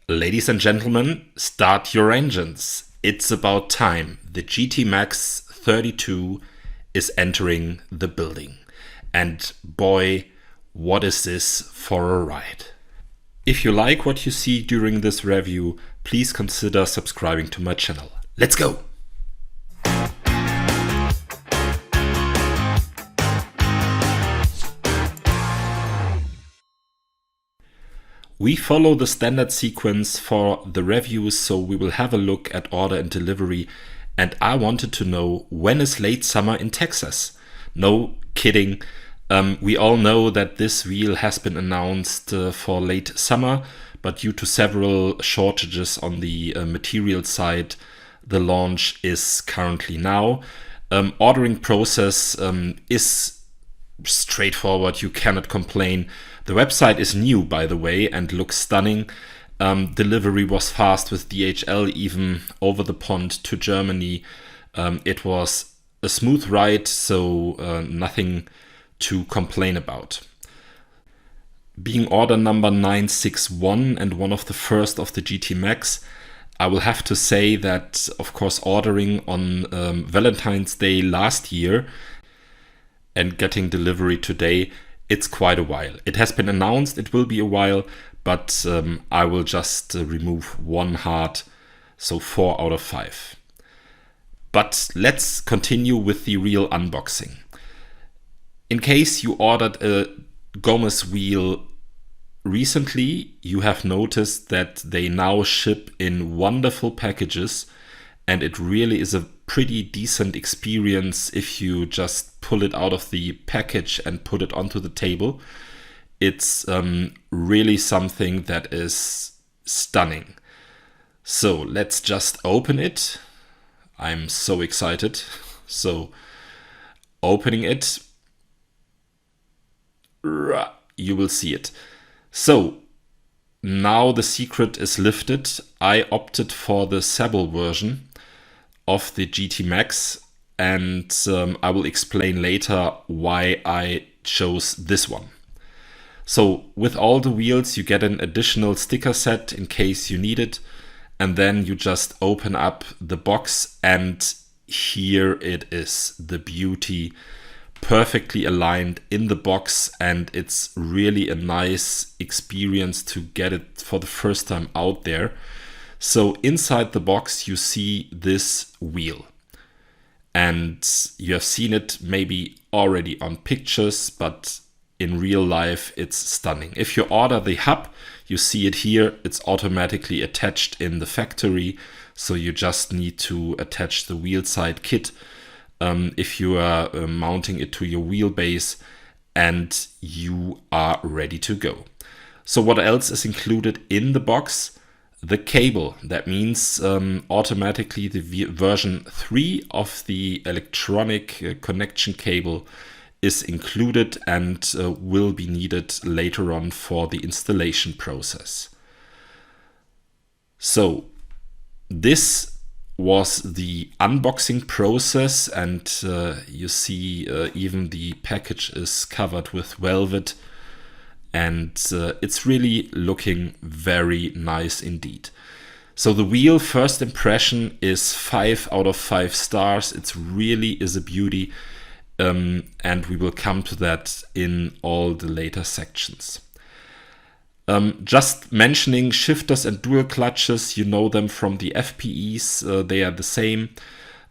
Ladies and gentlemen, start your engines. It's about time. The GT-MAX32 is entering the building. And boy, what is this for a ride. If you like what you see during this review, please consider subscribing to my channel. Let's go! We follow the standard sequence for the reviews, so we will have a look at order and delivery. And I wanted to know, when is late summer in Texas? No kidding. We all know that this wheel has been announced for late summer, but due to several shortages on the material side, the launch is currently now. Ordering process is straightforward, you cannot complain. The website is new, by the way, and looks stunning. Delivery was fast with DHL, even over the pond to Germany. It was a smooth ride, so nothing to complain about. Being order number 961 and one of the first of the GT-MAX, I will have to say that, of course, ordering on Valentine's Day last year and getting delivery today, it's quite a while. It has been announced it will be a while, but I will just remove one heart, so 4 out of 5. But let's continue with the real unboxing. In case you ordered a Gomez wheel recently, you have noticed that they now ship in wonderful packages, and it really is a pretty decent experience if you just pull it out of the package and put it onto the table. It's really something that is stunning. So let's just open it. I'm so excited. So opening it, you will see it. So now the secret is lifted. I opted for the Sable version of the GT-MAX, and I will explain later why I chose this one. So with all the wheels you get an additional sticker set in case you need it, and then you just open up the box and here it is, the beauty, perfectly aligned in the box, and it's really a nice experience to get it for the first time out there. So inside the box you see this wheel, and you have seen it maybe already on pictures, but in real life it's stunning. If you order the hub, you see it here, it's automatically attached in the factory, so you just need to attach the wheel side kit if you are mounting it to your wheelbase, and you are ready to go. So what else is included in the box? The cable. That means automatically the version 3 of the electronic connection cable is included and will be needed later on for the installation process. So this was the unboxing process, and you see even the package is covered with velvet, and it's really looking very nice indeed. So the wheel, first impression, is 5 out of 5 stars. It really is a beauty, and we will come to that in all the later sections. Just mentioning shifters and dual clutches, you know them from the FPEs, they are the same,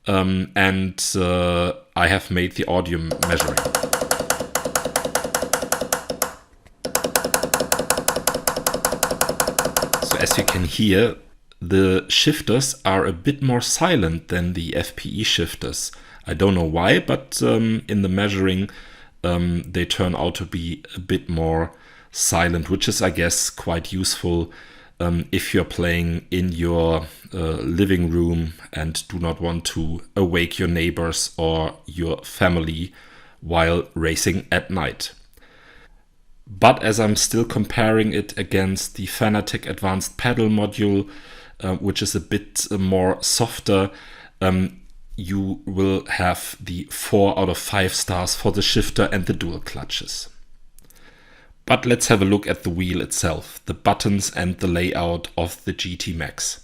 and I have made the audio measuring. As you can hear, the shifters are a bit more silent than the FPE shifters. I don't know why, but in the measuring they turn out to be a bit more silent, which is, I guess, quite useful if you're playing in your living room and do not want to awake your neighbors or your family while racing at night. But as I'm still comparing it against the Fanatec Advanced Pedal module, which is a bit more softer, you will have the 4 out of 5 stars for the shifter and the dual clutches. But let's have a look at the wheel itself, the buttons and the layout of the GT-MAX.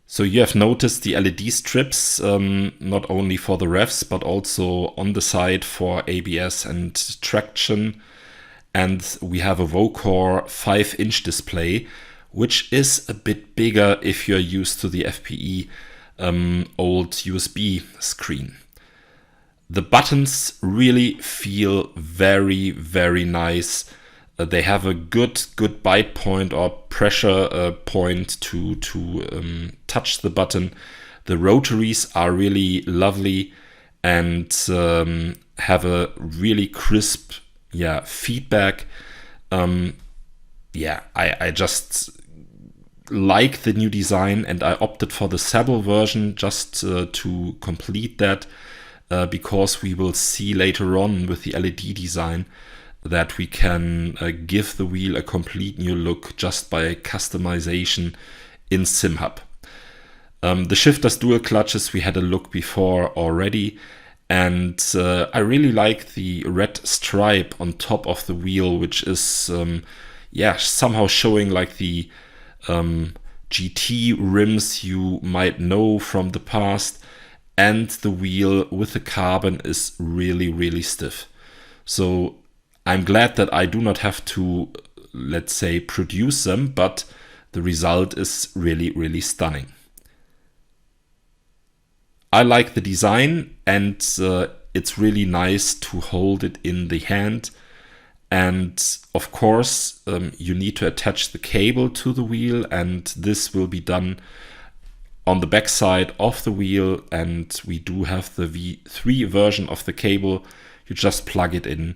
So you have noticed the LED strips, not only for the revs, but also on the side for ABS and traction. And we have a Vocor 5-inch display, which is a bit bigger if you're used to the FPE old USB screen. The buttons really feel very, very nice. They have a good bite point or pressure point to touch the button. The rotaries are really lovely and have a really crisp feedback. I just like the new design, and I opted for the Sable version just to complete that because we will see later on with the LED design that we can give the wheel a complete new look just by customization in Simhub. The shifter's dual clutches we had a look before already, and I really like the red stripe on top of the wheel, which is somehow showing like the GT rims you might know from the past, and the wheel with the carbon is really, really stiff. So I'm glad that I do not have to, let's say, produce them, but the result is really, really stunning. I like the design, and it's really nice to hold it in the hand. And of course, you need to attach the cable to the wheel, and this will be done on the back side of the wheel. And we do have the V3 version of the cable. You just plug it in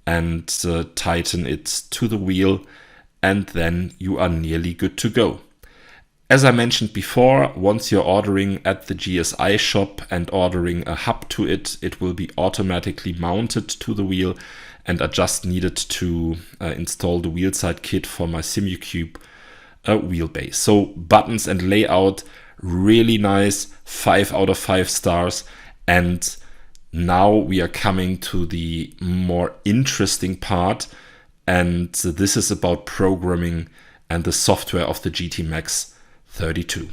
and tighten it to the wheel, and then you are nearly good to go. As I mentioned before, once you're ordering at the GSI shop and ordering a hub to it, it will be automatically mounted to the wheel, and I just needed to install the wheelside kit for my Simhub wheelbase. So buttons and layout, really nice, 5 out of 5 stars. And now we are coming to the more interesting part, and this is about programming and the software of the GT-MAX32.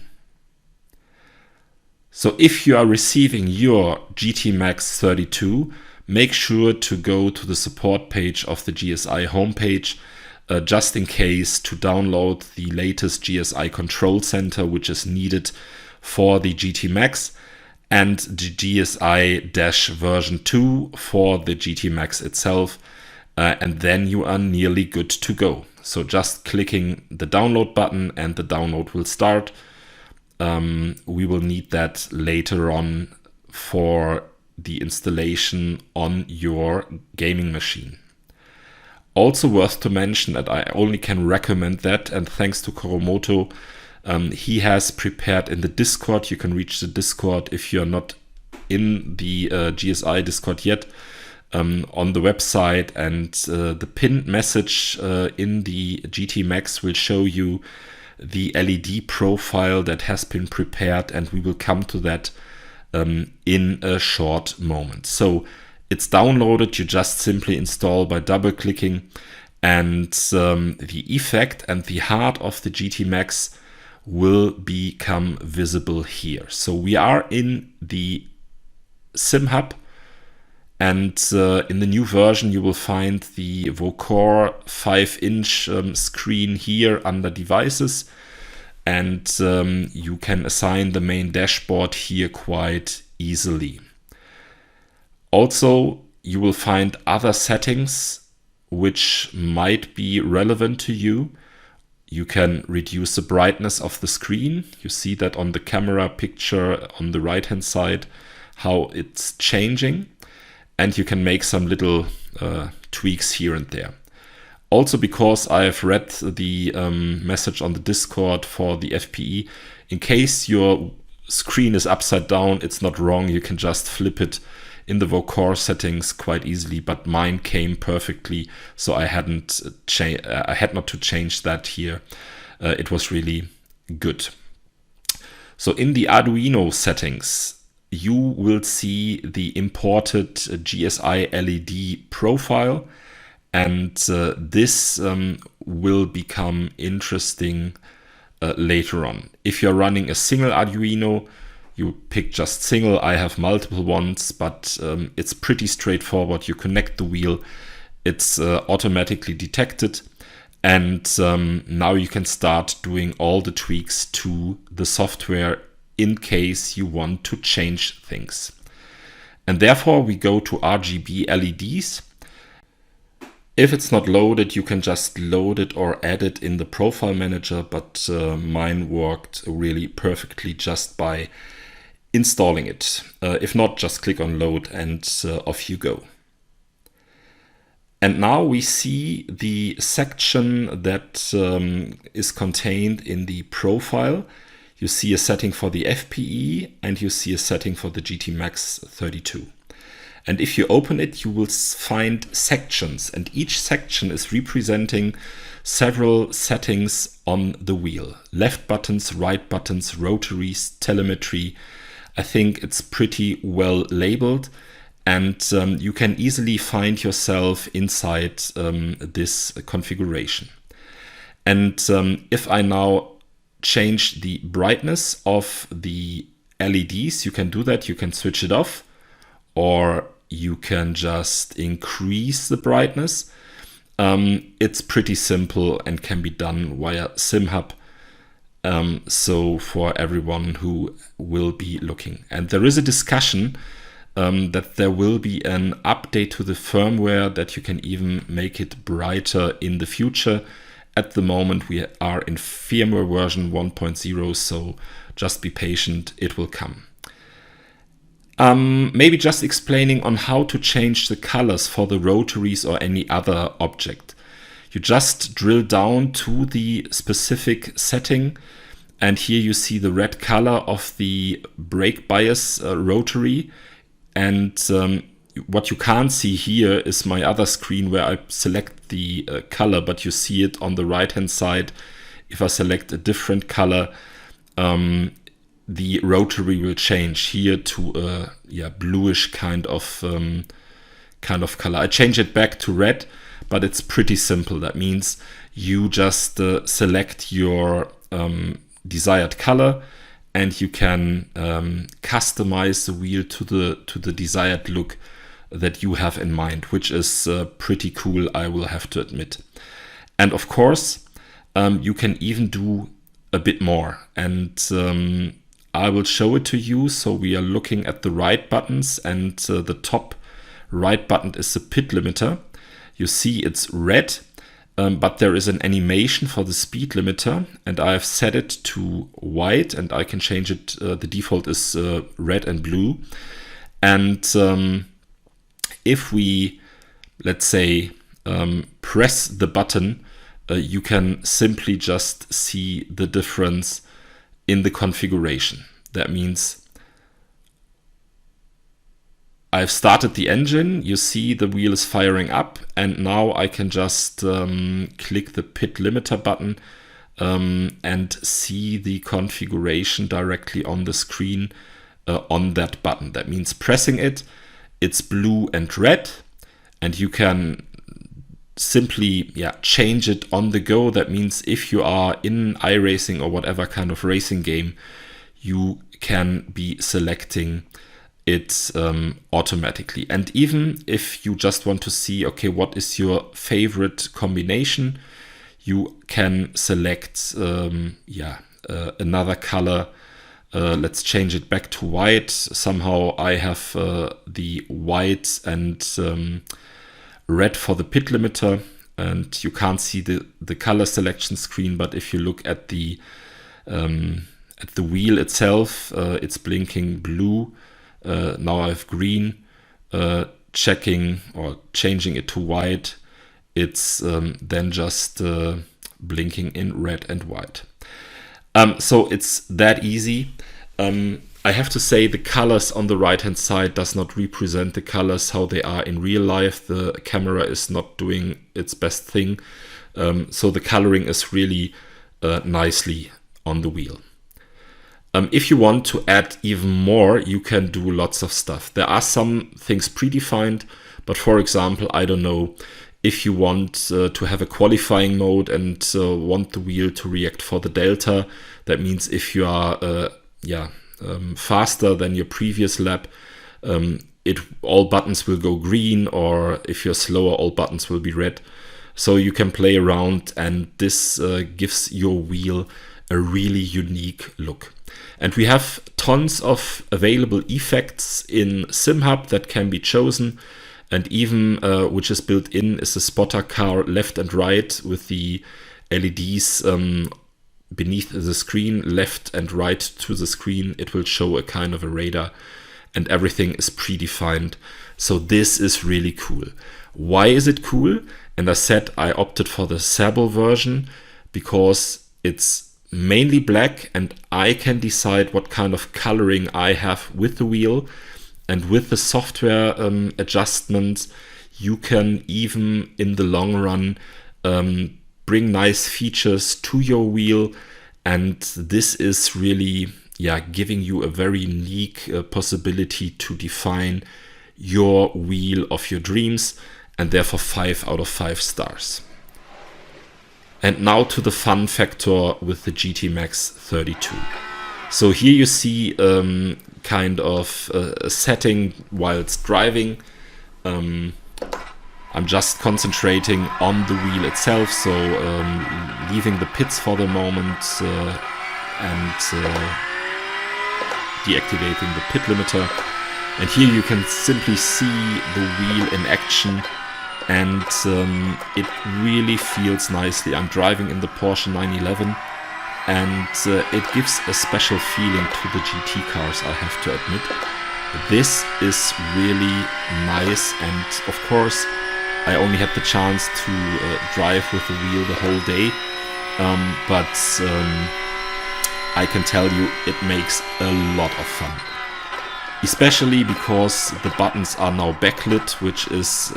So if you are receiving your GT-MAX32, make sure to go to the support page of the GSI homepage, just in case, to download the latest GSI control center, which is needed for the GT-MAX, and the GSI version 2 for the GT-MAX itself, and then you are nearly good to go. So just clicking the download button and the download will start. We will need that later on for the installation on your gaming machine. Also worth to mention that I only can recommend that, and thanks to Koromoto, he has prepared in the Discord. You can reach the Discord if you're not in the GSI Discord yet, on the website, and the pinned message in the GT-MAX will show you the LED profile that has been prepared, and we will come to that in a short moment. So it's downloaded, you just simply install by double clicking, and the effect and the heart of the GT-MAX will become visible here. So we are in the Simhub, and in the new version you will find the Vocor 5-inch screen here under devices, and you can assign the main dashboard here quite easily. Also, you will find other settings which might be relevant to you. You can reduce the brightness of the screen. You see that on the camera picture on the right hand side, how it's changing. And you can make some little tweaks here and there. Also, because I have read the message on the Discord for the FPE, in case your screen is upside down, it's not wrong. You can just flip it in the Vocor settings quite easily, but mine came perfectly, so I had not to change that here. It was really good. So in the Arduino settings, you will see the imported GSI LED profile, And this will become interesting later on. If you're running a single Arduino, you pick just single. I have multiple ones, but it's pretty straightforward. You connect the wheel, it's automatically detected, and now you can start doing all the tweaks to the software in case you want to change things. And therefore we go to RGB LEDs. If it's not loaded, you can just load it or add it in the profile manager, but mine worked really perfectly just by installing it. If not, just click on load and off you go. And now we see the section that is contained in the profile. You see a setting for the FPE and you see a setting for the GT-MAX32. And if you open it, you will find sections, and each section is representing several settings on the wheel. Left buttons, right buttons, rotaries, telemetry. I think it's pretty well labeled, and you can easily find yourself inside this configuration. And if I now change the brightness of the LEDs, you can do that. You can switch it off, or you can just increase the brightness. It's pretty simple and can be done via Simhub. So for everyone who will be looking. And there is a discussion that there will be an update to the firmware that you can even make it brighter in the future. At the moment we are in firmware version 1.0, so just be patient, it will come. Maybe just explaining on how to change the colors for the rotaries or any other object. You just drill down to the specific setting, and here you see the red color of the brake bias rotary. And what you can't see here is my other screen where I select the color, but you see it on the right hand side. If I select a different color, the rotary will change here to a bluish kind of color. I change it back to red, but it's pretty simple. That means you just select your desired color, and you can customize the wheel to the desired look that you have in mind, which is pretty cool, I will have to admit. And of course, you can even do a bit more, and I will show it to you. So we are looking at the right buttons, and the top right button is the pit limiter. You see it's red, but there is an animation for the speed limiter, and I have set it to white, and I can change it. The default is red and blue. And if we, let's say, press the button, you can simply just see the difference in the configuration. That means I've started the engine, you see the wheel is firing up, and now I can just click the pit limiter button and see the configuration directly on the screen on that button. That means pressing it, it's blue and red, and you can simply change it on the go. That means if you are in iRacing or whatever kind of racing game, you can be selecting it automatically. And even if you just want to see, okay, what is your favorite combination, you can select another color. Let's change it back to white. Somehow I have the white and red for the pit limiter, and you can't see the color selection screen, but if you look at the wheel itself, it's blinking blue. Now I have green. Checking or changing it to white, it's then just blinking in red and white. So it's that easy. I have to say the colors on the right hand side does not represent the colors how they are in real life. The camera is not doing its best thing. So the coloring is really nicely on the wheel. If you want to add even more, you can do lots of stuff. There are some things predefined, but for example, I don't know, if you want to have a qualifying mode and want the wheel to react for the delta, that means if you are faster than your previous lap, all buttons will go green, or if you're slower, all buttons will be red. So you can play around, and this gives your wheel a really unique look. And we have tons of available effects in Simhub that can be chosen, and even which is built in is a spotter car left and right with the LEDs beneath the screen, left and right to the screen. It will show a kind of a radar, and everything is predefined. So this is really cool. Why is it cool? And I said I opted for the Sabo version because it's mainly black, and I can decide what kind of coloring I have with the wheel. And with the software adjustments, you can even in the long run bring nice features to your wheel. And this is really giving you a very unique possibility to define your wheel of your dreams, and therefore 5 out of 5 stars. And now to the fun factor with the GT-MAX32. So here you see kind of a setting whilst driving. I'm just concentrating on the wheel itself, so leaving the pits for the moment and deactivating the pit limiter. And here you can simply see the wheel in action, and it really feels nicely. I'm driving in the Porsche 911, and it gives a special feeling to the GT cars, I have to admit. This is really nice, and of course I only had the chance to drive with the wheel the whole day, but I can tell you it makes a lot of fun. Especially because the buttons are now backlit, which is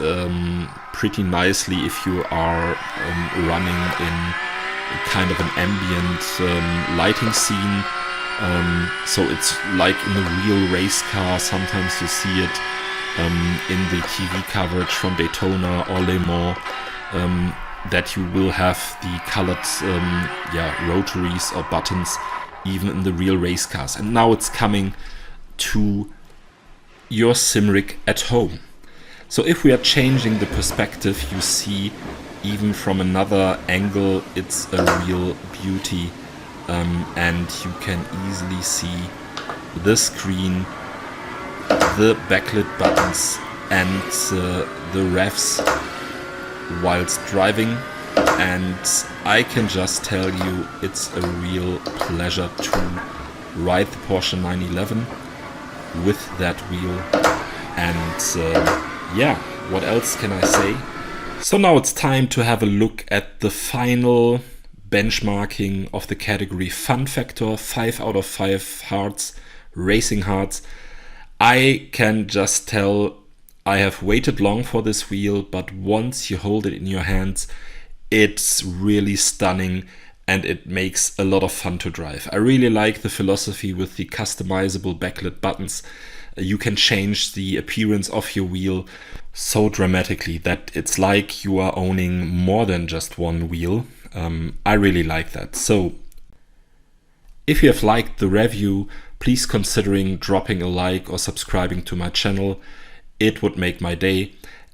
pretty nicely if you are running in kind of an ambient lighting scene. So it's like in a real race car. Sometimes you see it in the TV coverage from Daytona or Le Mans, that you will have the colored rotaries or buttons even in the real race cars. And now it's coming to your sim rig at home. So if we are changing the perspective, you see even from another angle it's a real beauty, and you can easily see the screen, the backlit buttons, and the revs whilst driving. And I can just tell you it's a real pleasure to ride the Porsche 911 with that wheel. And what else can I say? So now it's time to have a look at the final benchmarking of the category Fun Factor, 5 out of 5 hearts, racing hearts. I can just tell I have waited long for this wheel, but once you hold it in your hands, it's really stunning and it makes a lot of fun to drive. I really like the philosophy with the customizable backlit buttons. You can change the appearance of your wheel so dramatically that it's like you are owning more than just one wheel. I really like that. So if you have liked the review, please considering dropping a like or subscribing to my channel. It would make my day.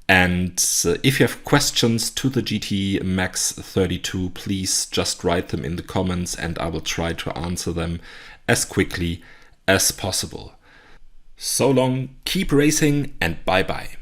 And if you have questions to the GT-MAX32, please just write them in the comments and I will try to answer them as quickly as possible. So long, keep racing, and bye bye.